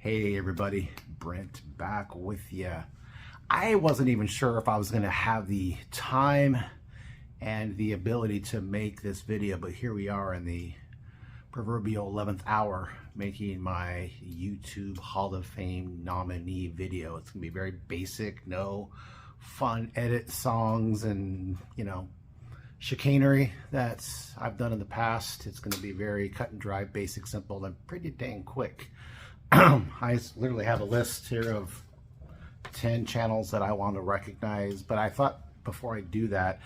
Hey everybody, Brent back with you. I wasn't even sure if I was going to have the time and the ability to make this video, but here we are in the proverbial 11th hour making my YouTube Hall of Fame nominee video. It's going to be very basic, no fun edit songs and, chicanery that I've done in the past. It's going to be very cut and dry, basic, simple, and pretty dang quick. I literally have a list here of 10 channels that I want to recognize, but I thought before I do that,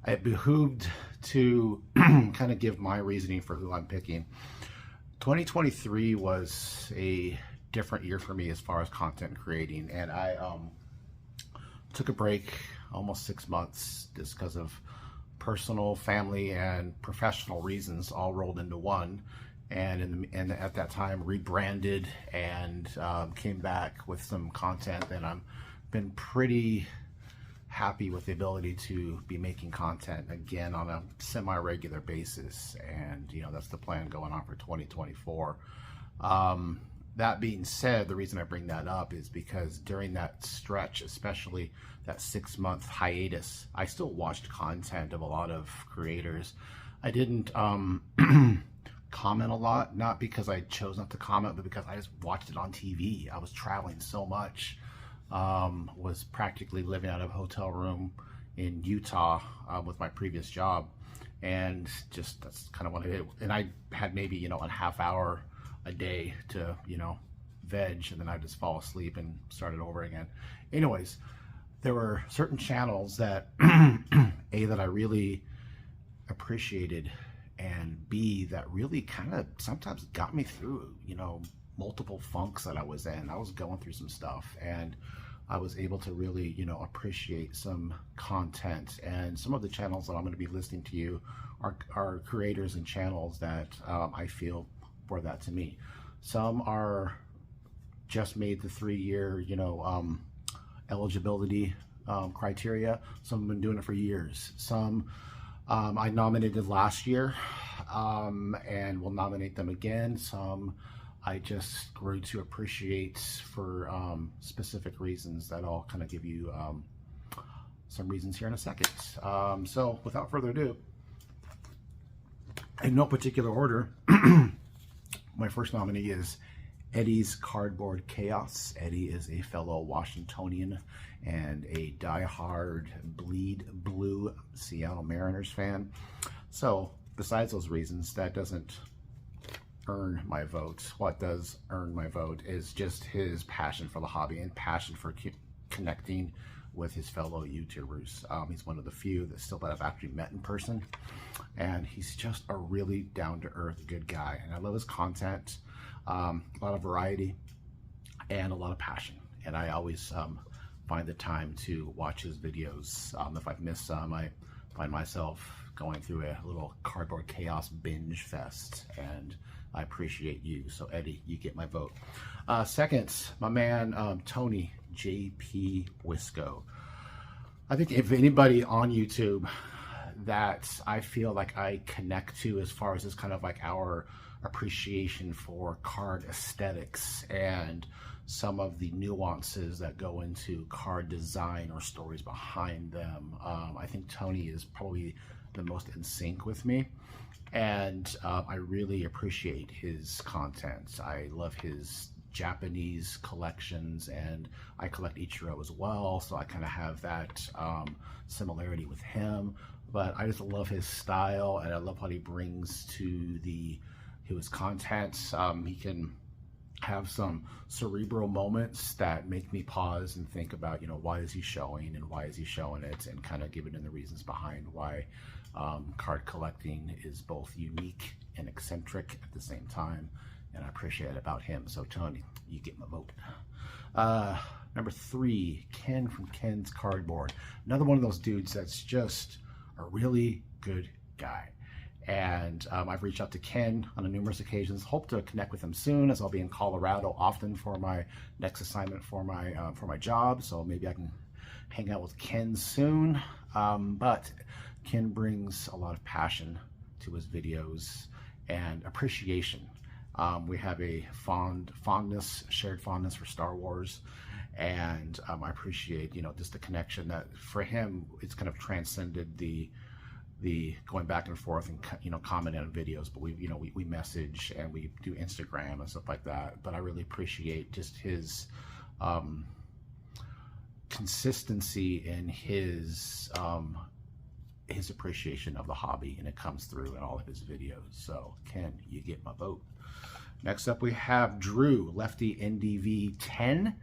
it behooved to kind of give my reasoning for who I'm picking. 2023 was a different year for me as far as content creating, and I took a break almost 6 months just because of personal, family, and professional reasons all rolled into one. And at that time rebranded and came back with some content, and I've been pretty happy with the ability to be making content again on a semi-regular basis, and that's the plan going on for 2024. That being said, the reason I bring that up is because during that stretch, especially that 6-month hiatus, I still watched content of a lot of creators. I didn't comment a lot, not because I chose not to comment, but because I just watched it on TV. I was traveling so much, was practically living out of a hotel room in Utah with my previous job, and just that's kind of what I did. And I had maybe a half hour a day to veg, and then I just fall asleep and start it over again. Anyways, there were certain channels that that I really appreciated, and B, that really kind of sometimes got me through, multiple funks that I was in. I was going through some stuff, and I was able to really, appreciate some content. And some of the channels that I'm going to be listing to you are creators and channels that I feel brought that to me. Some are just made the 3-year, eligibility criteria. Some have been doing it for years. Some I nominated last year and will nominate them again. Some I just grew to appreciate for specific reasons that I'll kind of give you some reasons here in a second. So without further ado, in no particular order, my first nominee is Eddie's Cardboard Chaos. Eddie is a fellow Washingtonian and a diehard bleed blue Seattle Mariners fan. So besides those reasons, that doesn't earn my vote. What does earn my vote is just his passion for the hobby and passion for connecting with his fellow YouTubers. He's one of the few that I've actually met in person, and he's just a really down-to-earth good guy, and I love his content. A lot of variety and a lot of passion, and I always find the time to watch his videos. If I've missed some, I find myself going through a little Cardboard Chaos binge fest, and I appreciate you. So Eddie, you get my vote. Second, my man Tony JP Wisco. I think if anybody on YouTube that I feel like I connect to as far as this kind of like our appreciation for card aesthetics and some of the nuances that go into card design or stories behind them, I think Tony is probably the most in sync with me, and I really appreciate his content. I love his Japanese collections, and I collect Ichiro as well, so I kind of have that similarity with him. But I just love his style, and I love what he brings to his content. He can have some cerebral moments that make me pause and think about, why is he showing and why is he showing it, and kind of giving in the reasons behind why card collecting is both unique and eccentric at the same time, and I appreciate it about him. So Tony, you get my vote. Number 3, Ken from Ken's Cardboard. Another one of those dudes that's just a really good guy. And I've reached out to Ken on numerous occasions. Hope to connect with him soon, as I'll be in Colorado often for my next assignment for my job. So maybe I can hang out with Ken soon. But Ken brings a lot of passion to his videos and appreciation. We have a shared fondness for Star Wars, and I appreciate, you know, just the connection that for him it's kind of transcended the going back and forth and, you know, commenting on videos, but we message and we do Instagram and stuff like that. But I really appreciate just his consistency in his appreciation of the hobby, and it comes through in all of his videos. So Ken, you get my vote. Next up we have Drew, Lefty NDV 10.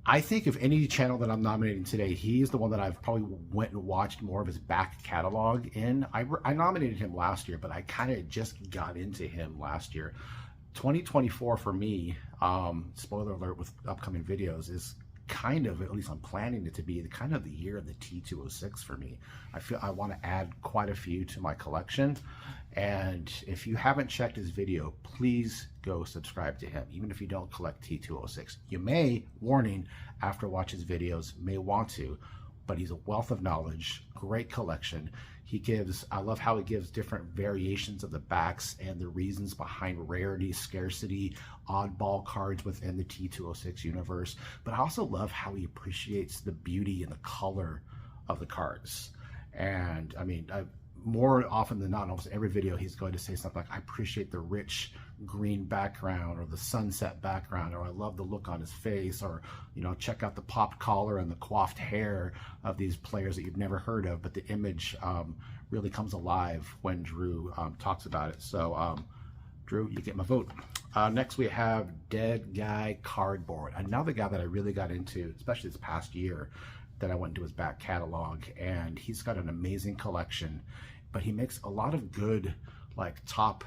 I think of any channel that I'm nominating today, he's the one that I've probably went and watched more of his back catalog in. I nominated him last year, but I kind of just got into him last year. 2024 for me, spoiler alert with upcoming videos, is kind of, at least I'm planning it to be, the kind of the year of the T206 for me. I feel I want to add quite a few to my collection, and if you haven't checked his video, please go subscribe to him. Even if you don't collect T206, you may, warning, after watch his videos, may want to, but he's a wealth of knowledge, great collection. I love how he gives different variations of the backs and the reasons behind rarity, scarcity, oddball cards within the T206 universe. But I also love how he appreciates the beauty and the color of the cards. And I mean, more often than not, almost every video he's going to say something like, I appreciate the rich green background or the sunset background, or I love the look on his face, or, you know, check out the popped collar and the coiffed hair of these players that you've never heard of. But the image really comes alive when Drew talks about it. So Drew, you get my vote. Next we have Dead Guy Cardboard, another guy that I really got into, especially this past year, that I went into his back catalog, and he's got an amazing collection, but he makes a lot of good, like, top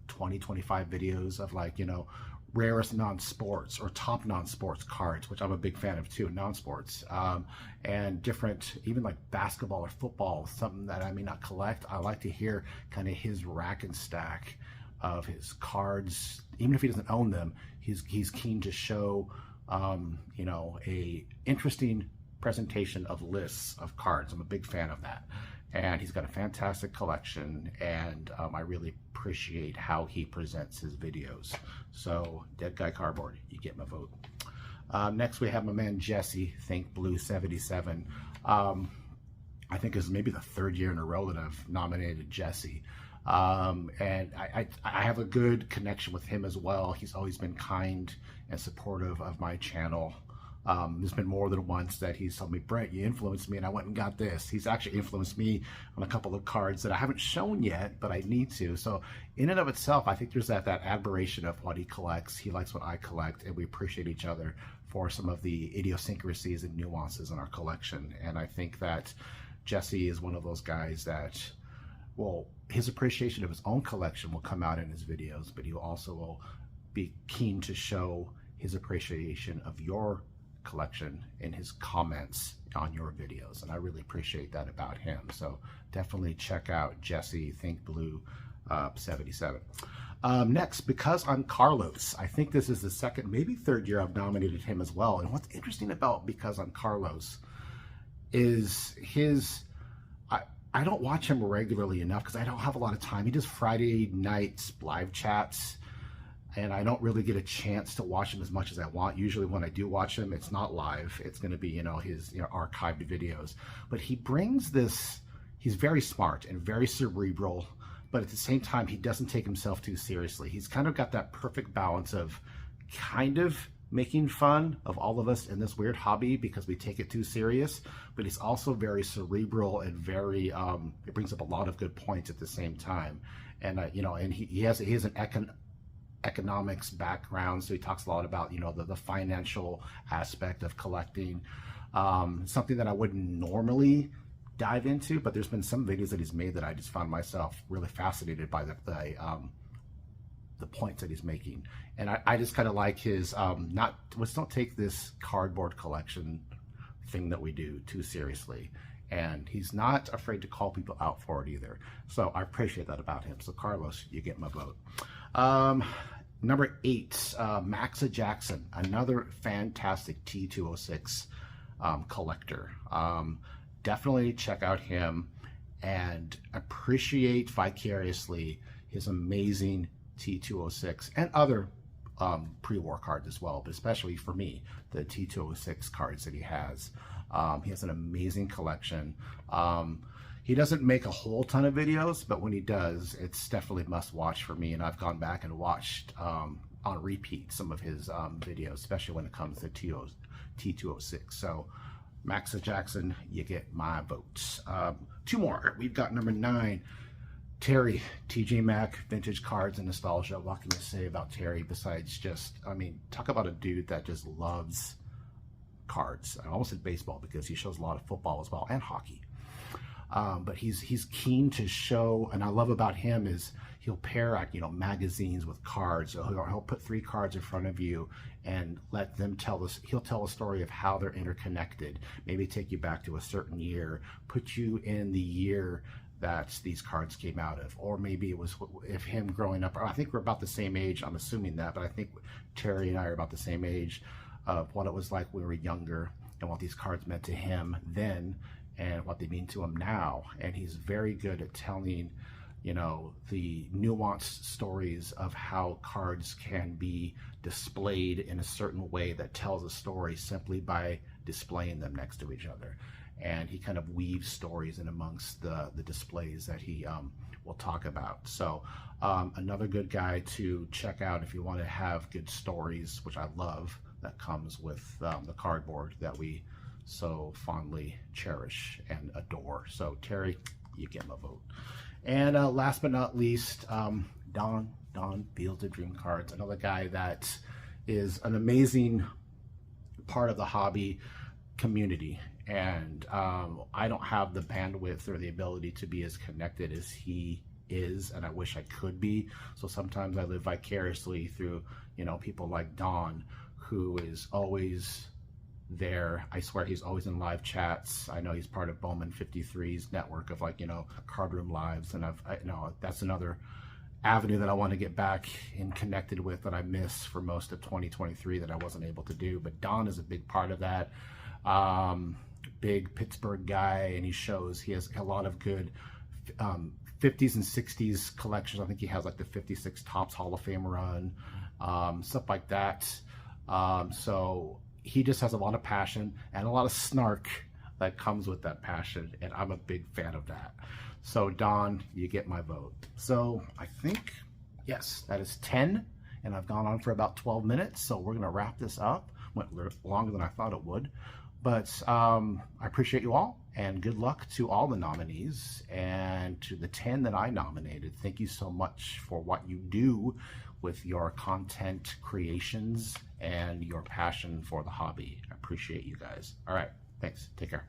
20-25 videos of, like, you know, rarest non-sports or top non-sports cards, which I'm a big fan of too, non-sports, and different, even like basketball or football, something that I may not collect. I like to hear kind of his rack and stack of his cards. Even if he doesn't own them, he's keen to show you know, a interesting presentation of lists of cards. I'm a big fan of that, and he's got a fantastic collection, and I really appreciate how he presents his videos. So Dead Guy Cardboard, you get my vote. Next we have my man Jesse, Think Blue 77. I think this is maybe the third year in a row that I've nominated Jesse, and I have a good connection with him as well. He's always been kind and supportive of my channel. There's been more than once that he's told me, Brent, you influenced me and I went and got this. He's actually influenced me on a couple of cards that I haven't shown yet, but I need to. So in and of itself, I think there's that admiration of what he collects. He likes what I collect, and we appreciate each other for some of the idiosyncrasies and nuances in our collection. And I think that Jesse is one of those guys that, well, his appreciation of his own collection will come out in his videos, but he also will be keen to show his appreciation of your collection in his comments on your videos, and I really appreciate that about him. So definitely check out Jesse, Think Blue 77. Next, Because I'm Carlos, I think this is the second, maybe third year I've nominated him as well. And what's interesting about Because I'm Carlos is I don't watch him regularly enough because I don't have a lot of time. He does Friday nights live chats, and I don't really get a chance to watch him as much as I want. Usually when I do watch him, it's not live. It's going to be, you know, his, you know, archived videos. But he brings this, he's very smart and very cerebral, but at the same time, he doesn't take himself too seriously. He's kind of got that perfect balance of kind of making fun of all of us in this weird hobby because we take it too serious, but he's also very cerebral and very, it brings up a lot of good points at the same time. And, you know, and he has an economics background, so he talks a lot about, you know, the financial aspect of collecting, something that I wouldn't normally dive into, but there's been some videos that he's made that I just found myself really fascinated by the points that he's making. And I just kind of like his let's don't take this cardboard collection thing that we do too seriously, and he's not afraid to call people out for it either. So I appreciate that about him. So Carlos, you get my vote. Number 8, Maxa Jackson, another fantastic T206 collector. Definitely check out him and appreciate vicariously his amazing T206 and other pre-war cards as well, but especially for me, the T206 cards that he has. He has an amazing collection. He doesn't make a whole ton of videos, but when he does, it's definitely must watch for me. And I've gone back and watched on repeat some of his videos, especially when it comes to T206. So Maxa Jackson, you get my votes. Two more. We've got number 9, Terry, TJ Maxx, vintage cards and nostalgia. What can you say about Terry besides just, I mean, talk about a dude that just loves cards. I almost said baseball because he shows a lot of football as well and hockey. But he's keen to show, and I love about him is he'll pair, like, you know, magazines with cards. So he'll put 3 cards in front of you and let them tell us. He'll tell a story of how they're interconnected. Maybe take you back to a certain year, put you in the year that these cards came out of, or maybe it was if him growing up. I think we're about the same age. I'm assuming that, but I think Terry and I are about the same age of what it was like when we were younger and what these cards meant to him then and what they mean to him now. And he's very good at telling, you know, the nuanced stories of how cards can be displayed in a certain way that tells a story simply by displaying them next to each other. And he kind of weaves stories in amongst the displays that he will talk about. So another good guy to check out if you want to have good stories, which I love, that comes with the cardboard that we so fondly cherish and adore. So Terry, you get my vote. And last but not least, Don Fields of Dream Cards, another guy that is an amazing part of the hobby community. And I don't have the bandwidth or the ability to be as connected as he is, and I wish I could be. So sometimes I live vicariously through, you know, people like Don, who is always there. I swear he's always in live chats. I know he's part of Bowman 53's network of, like, you know, card room lives, and I know that's another avenue that I want to get back and connected with that I missed for most of 2023 that I wasn't able to do. But Don is a big part of that. Big Pittsburgh guy, and he has a lot of good 50s and 60s collections. I think he has like the 56 Topps Hall of Fame run, stuff like that. So he just has a lot of passion and a lot of snark that comes with that passion, and I'm a big fan of that. So Don, you get my vote. So I think, yes, that is 10, and I've gone on for about 12 minutes, so we're gonna wrap this up. Went longer than I thought it would. But I appreciate you all, and good luck to all the nominees and to the 10 that I nominated. Thank you so much for what you do with your content creations and your passion for the hobby. I appreciate you guys. All right, thanks. Take care.